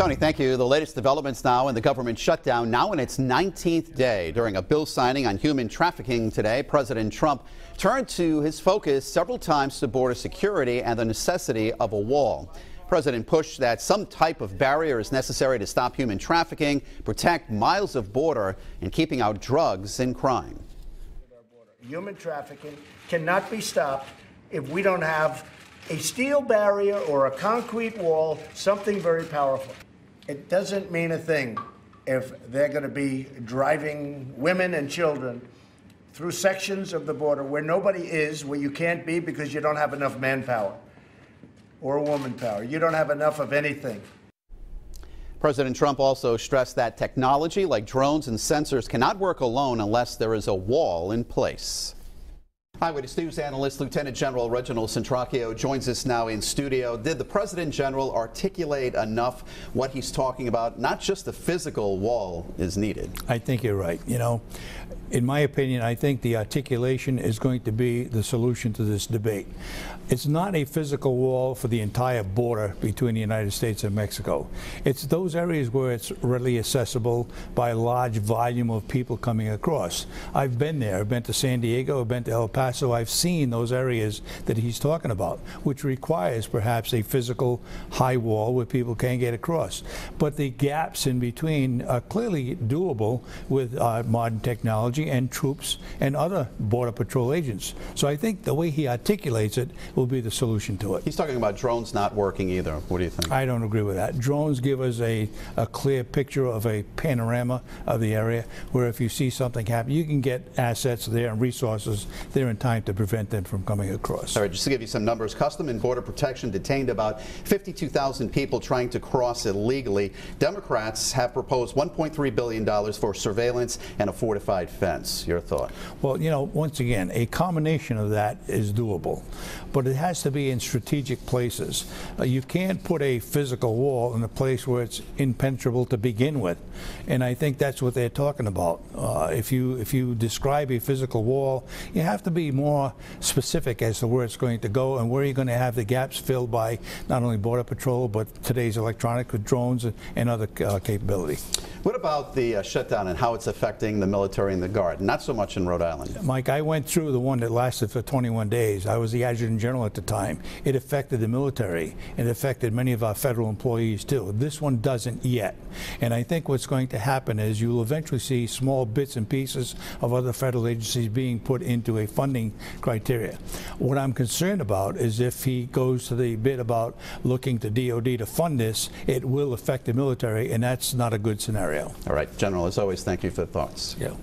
Tony, thank you. The latest developments now in the government shutdown, now in its 19th day. During a bill signing on human trafficking today, President Trump turned to his focus several times to border security and the necessity of a wall. President pushed that some type of barrier is necessary to stop human trafficking, protect miles of border, and keeping out drugs and crime. Human trafficking cannot be stopped if we don't have a steel barrier or a concrete wall, something very powerful. It doesn't mean a thing if they're going to be driving women and children through sections of the border where nobody is, where you can't be because you don't have enough manpower or woman power. You don't have enough of anything. President Trump also stressed that technology like drones and sensors cannot work alone unless there is a wall in place. Eyewitness News analyst Lieutenant General Reginald Centracchio joins us now in studio. Did the President General articulate enough what he's talking about? Not just the physical wall is needed. I think you're right. You know, in my opinion, I think the articulation is going to be the solution to this debate. It's not a physical wall for the entire border between the United States and Mexico. It's those areas where it's readily accessible by a large volume of people coming across. I've been there. I've been to San Diego. I've been to El Paso. I've seen those areas that he's talking about, which requires perhaps a physical high wall where people can't get across. But the gaps in between are clearly doable with modern technology and troops and other Border Patrol agents. So I think the way he articulates it will be the solution to it. He's talking about drones not working either. What do you think? I don't agree with that. Drones give us a clear picture of a panorama of the area where if you see something happen, you can get assets there and resources there in time to prevent them from coming across. All right, just to give you some numbers, Customs and Border Protection detained about 52,000 people trying to cross illegally. Democrats have proposed $1.3 billion for surveillance and a fortified fence. Your thought? Well, you know, once again, a combination of that is doable, but it has to be in strategic places. You can't put a physical wall in a place where it's impenetrable to begin with, and I think that's what they're talking about. If you describe a physical wall, you have to be more specific as to where it's going to go and where you're going to have the gaps filled by not only Border Patrol but today's electronic with drones and other capability. What about the shutdown and how it's affecting the military and the Guard? Not so much in Rhode Island. Mike, I went through the one that lasted for 21 days. I was the Adjutant General at the time. It affected the military. It affected many of our federal employees too. This one doesn't yet. And I think what's going to happen is you'll eventually see small bits and pieces of other federal agencies being put into a funding criteria. What I'm concerned about is if he goes to the bit about looking to DOD to fund this, it will affect the military, and that's not a good scenario. All right, General, as always, thank you for the thoughts. Yeah.